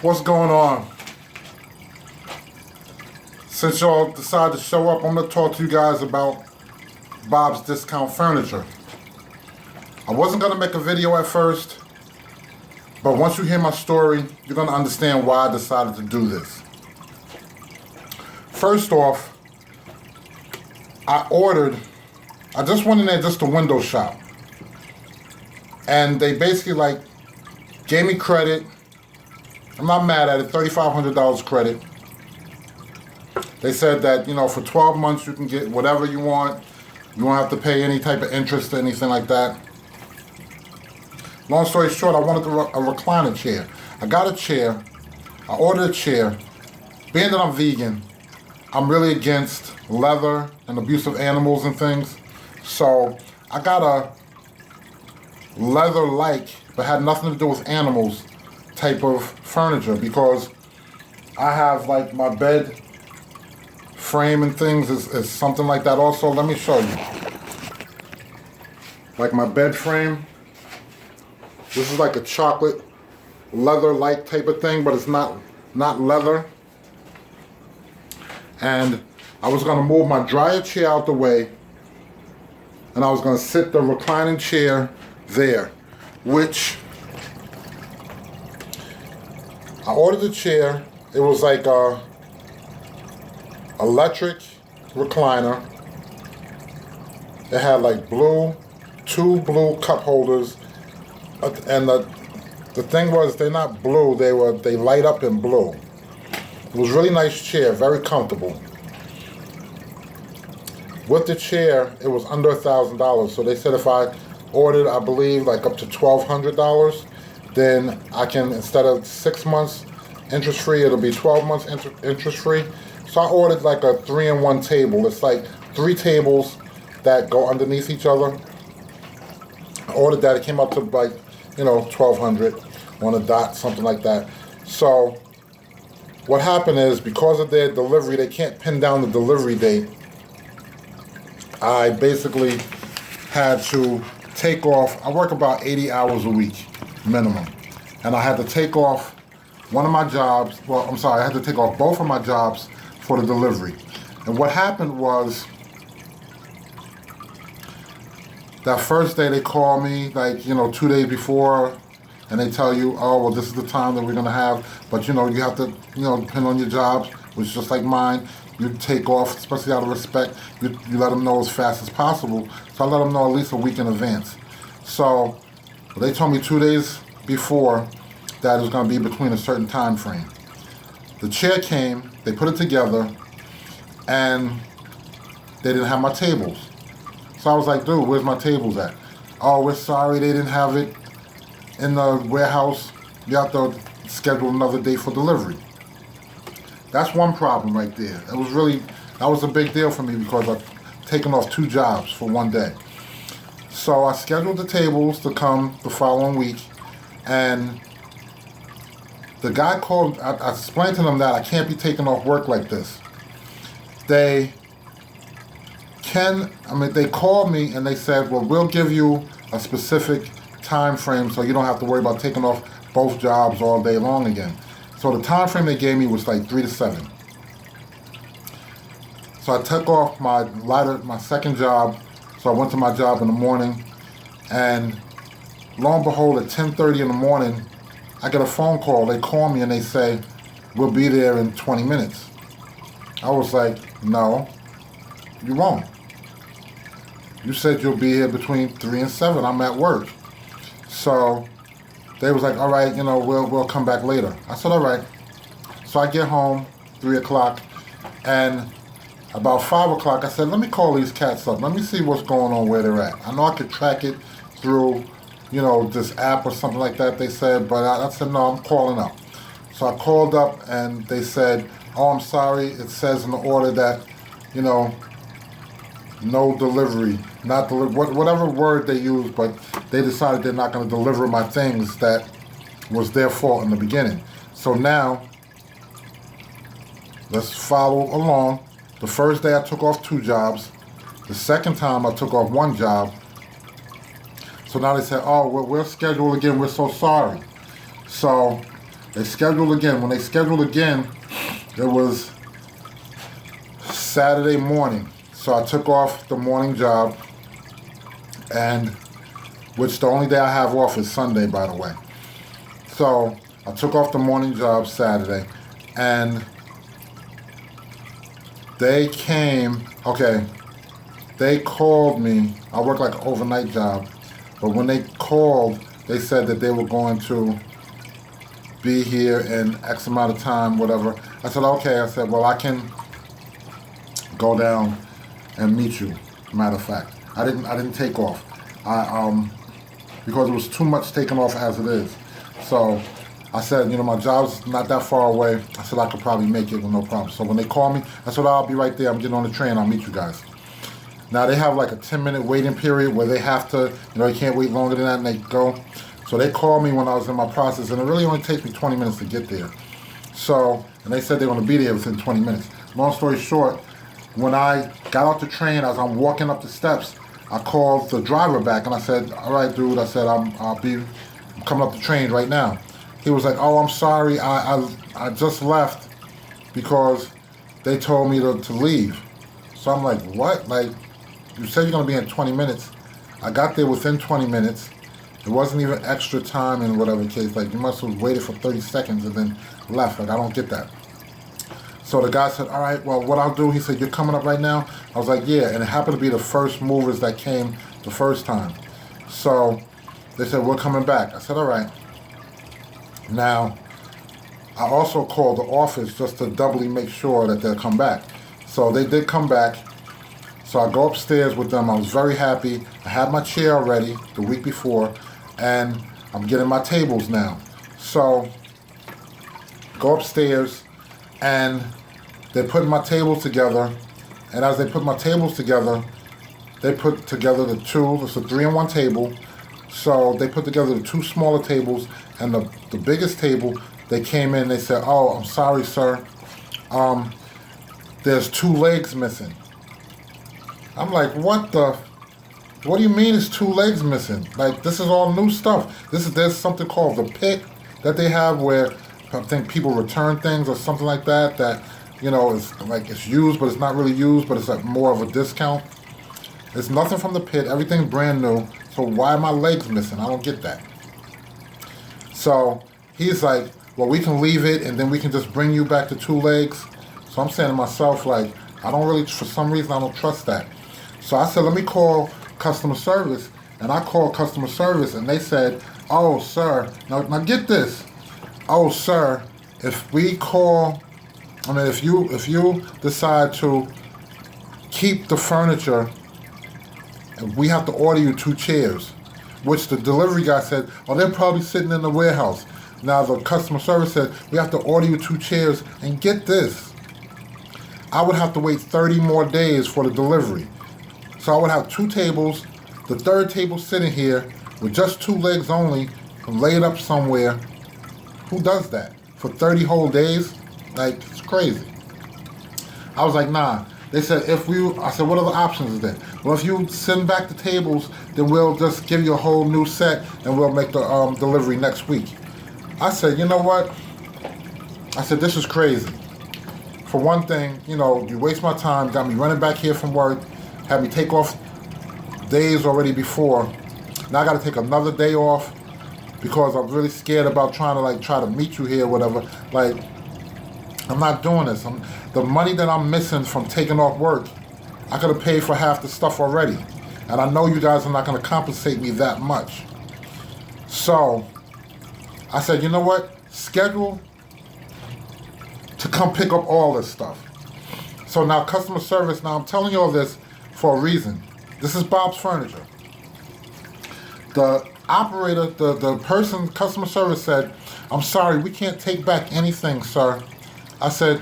What's going on? Since y'all decided to show up, I'm going to talk to you guys about Bob's Discount Furniture. I wasn't going to make a video at first, but once you hear my story, you're going to understand why I decided to do this. First off, I just went in there just to window shop. And they basically gave me credit. I'm not mad at it, $3,500 credit. They said that, for 12 months you can get whatever you want. You won't have to pay any type of interest or anything like that. Long story short, I wanted a recliner chair. I got a chair. I ordered a chair. Being that I'm vegan, I'm really against leather and abuse of animals and things. So I got a leather-like, but had nothing to do with animals, type of furniture, because I have my bed frame and things is something like that also. Let me show you. My bed frame, this is a chocolate leather-like type of thing, but it's not leather. And I was gonna move my dryer chair out the way, and I was gonna sit the reclining chair there, which I ordered the chair. It was a electric recliner. It had two blue cup holders, and the thing was, they're not blue. They light up in blue. It was a really nice chair, very comfortable. With the chair, it was under $1,000. So they said if I ordered, I believe, up to $1,200, then I can, instead of 6 months interest free, it'll be 12 months interest free. So I ordered a 3-in-1 table. It's 3 tables that go underneath each other. I ordered that. It came out to $1,200 on a dot, something like that. So what happened is, because of their delivery, they can't pin down the delivery date. I basically had to take off. I work about 80 hours a week minimum, and I had to take off one of my jobs. I had to take off both of my jobs for the delivery. And what happened was, that first day they call me 2 days before, and they tell you, oh, well, this is the time that we're gonna have, but you have to, depend on your jobs, which is just like mine. You take off, especially out of respect, you let them know as fast as possible. So I let them know at least a week in advance. So they told me 2 days before that it was gonna be between a certain time frame. The chair came, they put it together, and they didn't have my tables. So I was like, dude, where's my tables at? Oh, we're sorry, they didn't have it in the warehouse. You have to schedule another day for delivery. That's one problem right there. That was a big deal for me, because I've taken off 2 jobs for one day. So I scheduled the tables to come the following week, and the guy called. I explained to them that I can't be taking off work like this. They called me and they said, well, we'll give you a specific time frame so you don't have to worry about taking off both jobs all day long again. So the time frame they gave me was 3 to 7. So I took off my second job. So I went to my job in the morning, and lo and behold, at 10:30 in the morning, I get a phone call. They call me and they say, we'll be there in 20 minutes. I was like, no, you won't. You said you'll be here between 3 and 7. I'm at work. So they was like, all right, we'll come back later. I said, all right. So I get home, 3 o'clock, and about 5 o'clock, I said, let me call these cats up. Let me see what's going on, where they're at. I know I could track it through, this app or something like that, they said, but I said, no, I'm calling up. So I called up, and they said, oh, I'm sorry, it says in the order that, no delivery, whatever word they used, but they decided they're not going to deliver my things that was their fault in the beginning. So now, let's follow along. The first day I took off 2 jobs. The second time I took off 1 job. So now they said, oh, we're scheduled again, we're so sorry. So They scheduled again. When they scheduled again, it was Saturday morning. So I took off the morning job, and which the only day I have off is Sunday, by the way. So I took off the morning job Saturday, and they came, okay, they called me. I work like an overnight job, but when they called, they said that they were going to be here in X amount of time, whatever. I said, okay. I said, well, I can go down and meet you. Matter of fact, I didn't take off. Because it was too much taken off as it is. So I said, my job's not that far away. I said I could probably make it with no problem. So when they call me, I said, I'll be right there. I'm getting on the train. I'll meet you guys. Now they have like a 10-minute waiting period where they have to, you can't wait longer than that, and they go. So they called me when I was in my process, and it really only takes me 20 minutes to get there. So, and they said they're going to be there within 20 minutes. Long story short, when I got off the train, as I'm walking up the steps, I called the driver back, and I said, all right, dude, I said, I'm coming up the train right now. He was like, oh, I'm sorry, I just left because they told me to leave. So I'm like, what? Like, you said you're going to be in 20 minutes. I got there within 20 minutes. It wasn't even extra time in whatever case. Like, you must have waited for 30 seconds and then left. Like, I don't get that. So the guy said, all right, well, what I'll do, he said, you're coming up right now? I was like, yeah, and it happened to be the first movers that came the first time. So they said, we're coming back. I said, all right. Now, I also called the office just to doubly make sure that they'll come back. So they did come back. So I go upstairs with them. I was very happy. I had my chair already the week before, and I'm getting my tables now. So go upstairs, and they're putting my tables together. And as they put my tables together, they put together the two. It's a 3-in-1 table. So they put together the two smaller tables, and the biggest table. They came in. They said, "Oh, I'm sorry, sir. There's 2 legs missing." I'm like, what do you mean it's 2 legs missing? Like, this is all new stuff. There's something called the pit that they have where I think people return things or something like that is like it's used, but it's not really used, but it's like more of a discount. It's nothing from the pit. Everything's brand new. So why are my legs missing? I don't get that. So he's like, well, we can leave it and then we can just bring you back to 2 legs. So I'm saying to myself, like, for some reason, I don't trust that. So I said, let me call customer service. And I called customer service, and they said, oh, sir, now get this. Oh, sir, if you decide to keep the furniture, we have to order you 2 chairs, which the delivery guy said, oh, they're probably sitting in the warehouse. Now the customer service said, we have to order you 2 chairs, and get this. I would have to wait 30 more days for the delivery. So I would have 2 tables, the 3rd table sitting here with just 2 legs only, laid up somewhere. Who does that? For 30 whole days? Like, it's crazy. I was like, nah. They said, I said, what other options is there? Well, if you send back the tables, then we'll just give you a whole new set and we'll make the delivery next week. I said, you know what? I said, this is crazy. For one thing, you waste my time, got me running back here from work, had me take off days already before. Now I got to take another day off because I'm really scared about try to meet you here or whatever. Like, I'm not doing this. The money that I'm missing from taking off work, I could have paid for half the stuff already. And I know you guys are not going to compensate me that much. So I said, you know what? Schedule to come pick up all this stuff. So now customer service, now I'm telling you all this for a reason. This is Bob's Furniture. The operator, the person, customer service said, I'm sorry, we can't take back anything, sir. I said,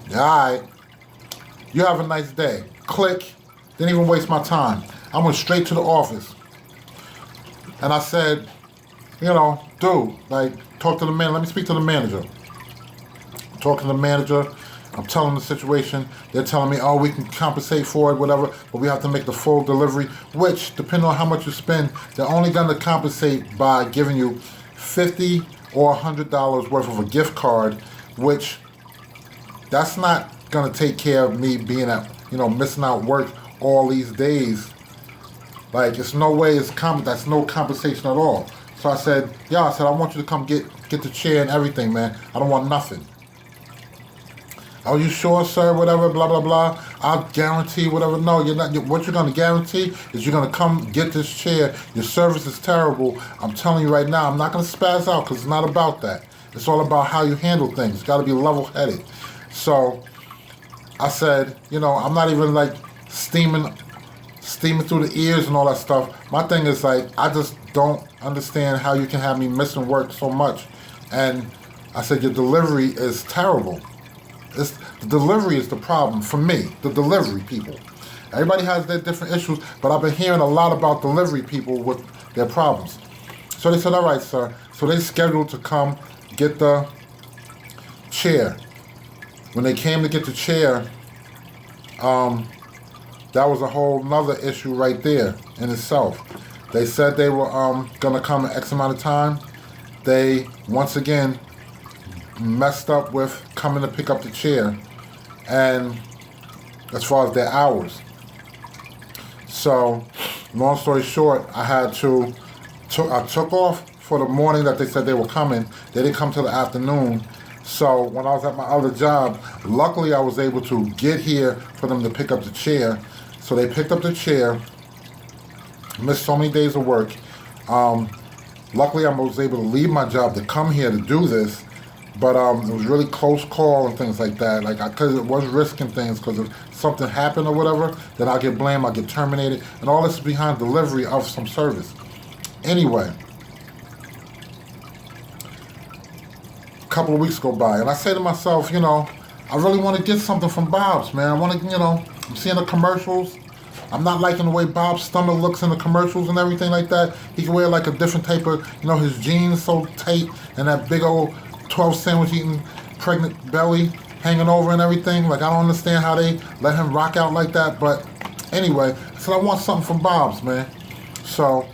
yeah, all right. You have a nice day. Click. Didn't even waste my time. I went straight to the office. And I said, dude, talk to the man. Let me speak to the manager. I'm talking to the manager. I'm telling them the situation. They're telling me, oh, we can compensate for it, whatever, but we have to make the full delivery, which, depending on how much you spend, they're only going to compensate by giving you 50 or $100 worth of a gift card, which that's not gonna take care of me being at, missing out work all these days. Like, it's no way that's no compensation at all. So I said, I want you to come get the chair and everything, man. I don't want nothing. Are you sure, sir? Whatever, blah, blah, blah. I'll guarantee whatever. No, you're not. What you're going to guarantee is you're going to come get this chair. Your service is terrible. I'm telling you right now, I'm not going to spaz out because it's not about that. It's all about how you handle things. You got to be level-headed. So I said, I'm not even like steaming through the ears and all that stuff. My thing is like, I just don't understand how you can have me missing work so much. And I said, your delivery is terrible. The delivery is the problem for me, the delivery people. Everybody has their different issues, but I've been hearing a lot about delivery people with their problems. So they said, all right, sir. So they scheduled to come get the chair. When they came to get the chair, that was a whole nother issue right there in itself. They said they were gonna come in X amount of time. They, once again, messed up with coming to pick up the chair, and as far as their hours. So, long story short, I took off for the morning that they said they were coming. They didn't come till the afternoon. So when I was at my other job, luckily I was able to get here for them to pick up the chair. So they picked up the chair, missed so many days of work. Luckily I was able to leave my job to come here to do this. But it was really close call and things like that. Like, because it was risking things, because if something happened or whatever, then I'll get blamed, I'll get terminated, and all this is behind delivery of some service. Anyway, a couple of weeks go by, and I say to myself, I really want to get something from Bob's, man. I want to, I'm seeing the commercials. I'm not liking the way Bob's stomach looks in the commercials and everything like that. He can wear like a different type of, his jeans so tight and that big old 12 sandwich eating pregnant belly hanging over and everything. Like, I don't understand how they let him rock out like that. But anyway, I said I want something from Bob's, man. So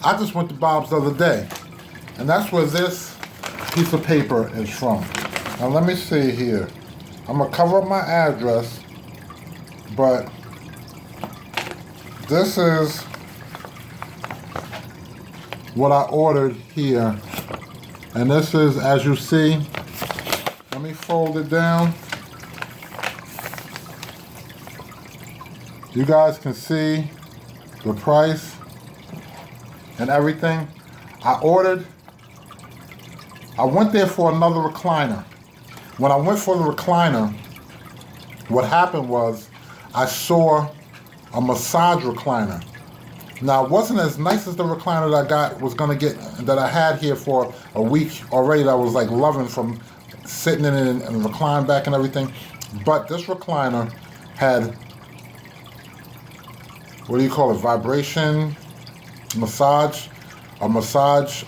I just went to Bob's the other day, and that's where this piece of paper is from. Now let me see here. I'm gonna cover up my address, but this is what I ordered here. And this is, as you see, let me fold it down. You guys can see the price and everything. I went there for another recliner. When I went for the recliner, what happened was I saw a massage recliner. Now, it wasn't as nice as the recliner that I had here for a week already, that I was like loving from sitting in it and recline back and everything. But this recliner had, what do you call it, vibration, massage, a massage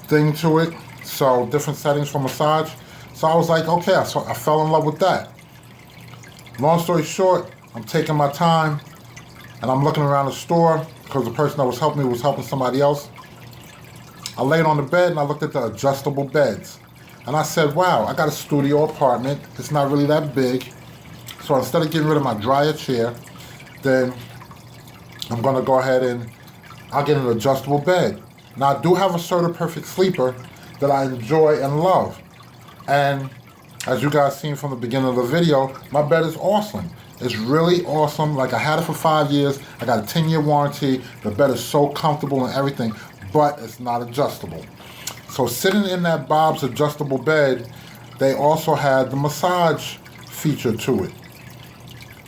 thing to it. So different settings for massage. So I was like, okay, so I fell in love with that. Long story short, I'm taking my time, and I'm looking around the store because the person that was helping me was helping somebody else. I laid on the bed and I looked at the adjustable beds. And I said, wow, I got a studio apartment. It's not really that big. So instead of getting rid of my dryer chair, then I'm going to go ahead and I'll get an adjustable bed. Now, I do have a Serta Perfect Sleeper that I enjoy and love. And as you guys seen from the beginning of the video, my bed is awesome. It's really awesome. Like, I had it for 5 years. I got a 10-year warranty. The bed is so comfortable and everything, but it's not adjustable. So sitting in that Bob's adjustable bed, they also had the massage feature to it.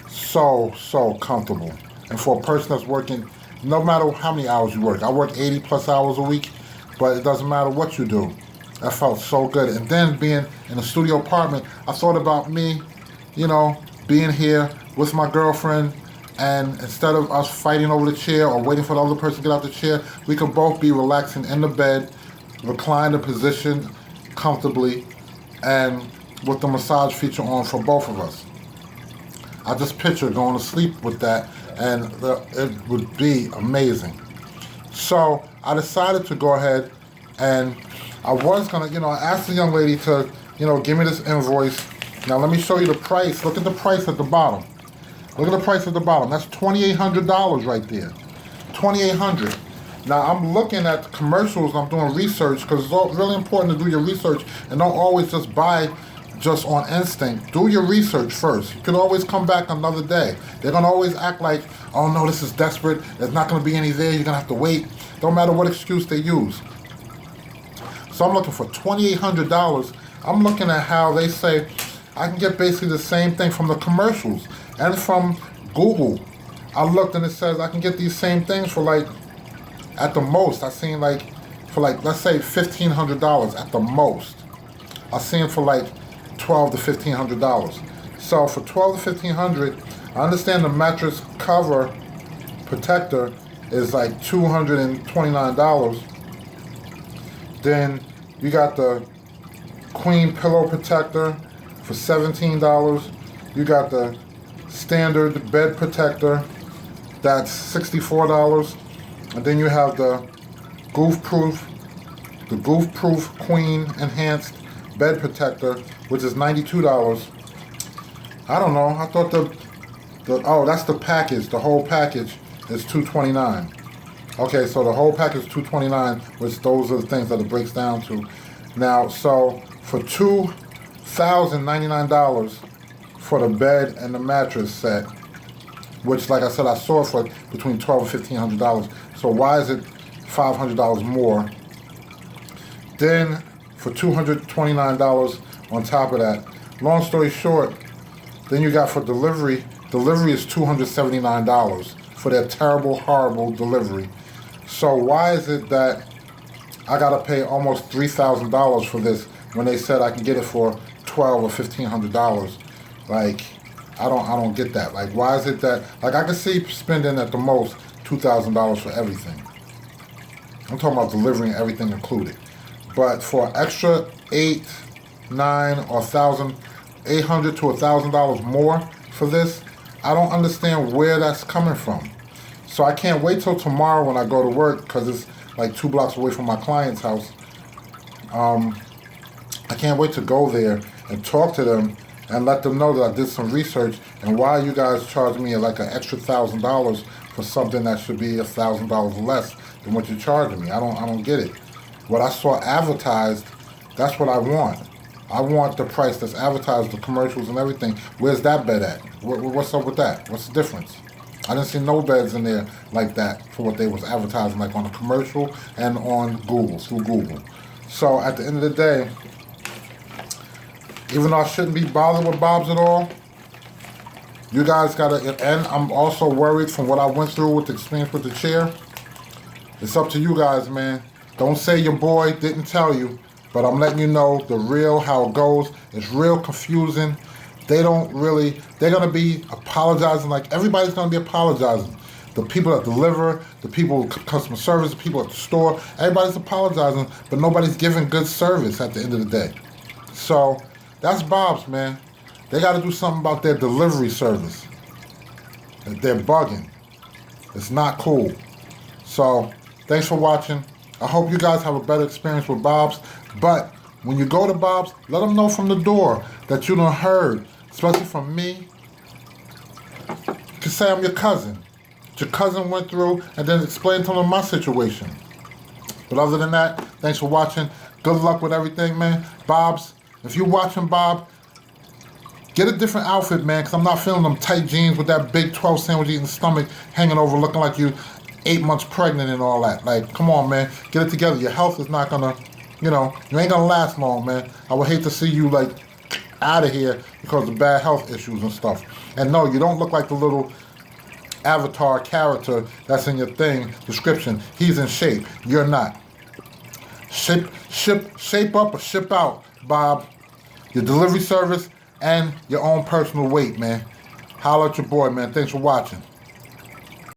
So comfortable. And for a person that's working, no matter how many hours you work, I work 80 plus hours a week, but it doesn't matter what you do. That felt so good. And then being in a studio apartment, I thought about me, being here with my girlfriend, and instead of us fighting over the chair or waiting for the other person to get out the chair, we could both be relaxing in the bed, recline the position comfortably, and with the massage feature on for both of us. I just picture going to sleep with that, and it would be amazing. So I decided to go ahead and I was gonna, I asked the young lady to, give me this invoice. Now let me show you the price. Look at the price at the bottom. Look at the price at the bottom. That's $2,800 right there. $2,800. Now I'm looking at commercials. I'm doing research because it's really important to do your research and don't always just buy just on instinct. Do your research first. You can always come back another day. They're gonna always act like, oh no, this is desperate. There's not gonna be any there. You're gonna have to wait. Don't matter what excuse they use. So I'm looking for $2,800. I'm looking at how they say I can get basically the same thing from the commercials and from Google. I looked and it says I can get these same things for like, at the most, I seen like, for like, let's say $1,500 at the most. I seen for like $1,200 to $1,500. So for $1,200 to $1,500, I understand the mattress cover protector is like $229. Then you got the queen pillow protector for $17. You got the standard bed protector, that's $64. And then you have the goof proof queen enhanced bed protector, which is $92. I don't know. I thought oh, that's the package. The whole package is $229. Okay, so the whole package is $229, which those are the things that it breaks down to. Now, so for $2,099 for the bed and the mattress set, which, like I said, I saw it for between $1,200 and $1,500. So why is it $500 more? Then for $229 on top of that. Long story short, then you got for delivery. Delivery is $279 for that terrible, horrible delivery. So why is it that I gotta pay almost $3,000 for this when they said I can get it for $1,200 or $1,500? Like, I don't get that. Like, why is it that, like, I can see spending at the most $2,000 for everything. I'm talking about delivering everything included. But for extra $800 or $800 to $1,000 more for this, I don't understand where that's coming from. So I can't wait till tomorrow when I go to work, because it's like 2 blocks away from my client's house. I can't wait to go there and talk to them and let them know that I did some research, and why you guys charge me like an extra $1,000 for something that should be $1,000 less than what you're charging me. I don't get it. What I saw advertised, that's what I want. I want the price that's advertised, the commercials and everything. Where's that bed at? What's up with that? What's the difference? I didn't see no beds in there like that for what they was advertising, like on the commercial and on Google, through Google. So at the end of the day, even though I shouldn't be bothered with Bob's at all, you guys gotta, and I'm also worried from what I went through with the experience with the chair. It's up to you guys, man. Don't say your boy didn't tell you, but I'm letting you know the real, how it goes. It's real confusing. They're gonna be apologizing, like everybody's gonna be apologizing. The people that deliver, the people with customer service, the people at the store, everybody's apologizing, but nobody's giving good service at the end of the day. So that's Bob's, man. They gotta do something about their delivery service. They're bugging. It's not cool. So thanks for watching. I hope you guys have a better experience with Bob's, but when you go to Bob's, let them know from the door that you done heard, especially from me. You can say I'm your cousin. Your cousin went through, and then explain to them my situation. But other than that, thanks for watching. Good luck with everything, man. Bob's, if you're watching Bob, get a different outfit, man, because I'm not feeling them tight jeans with that big 12 sandwich eating stomach hanging over looking like you 8 months pregnant and all that. Like, come on, man. Get it together. Your health is not gonna, you ain't gonna last long, man. I would hate to see you, like, out of here because of bad health issues and stuff. And no, you don't look like the little avatar character that's in your thing description. He's in shape. You're not. Shape up or ship out, Bob. Your delivery service and your own personal weight, man. Holla at your boy, man. Thanks for watching.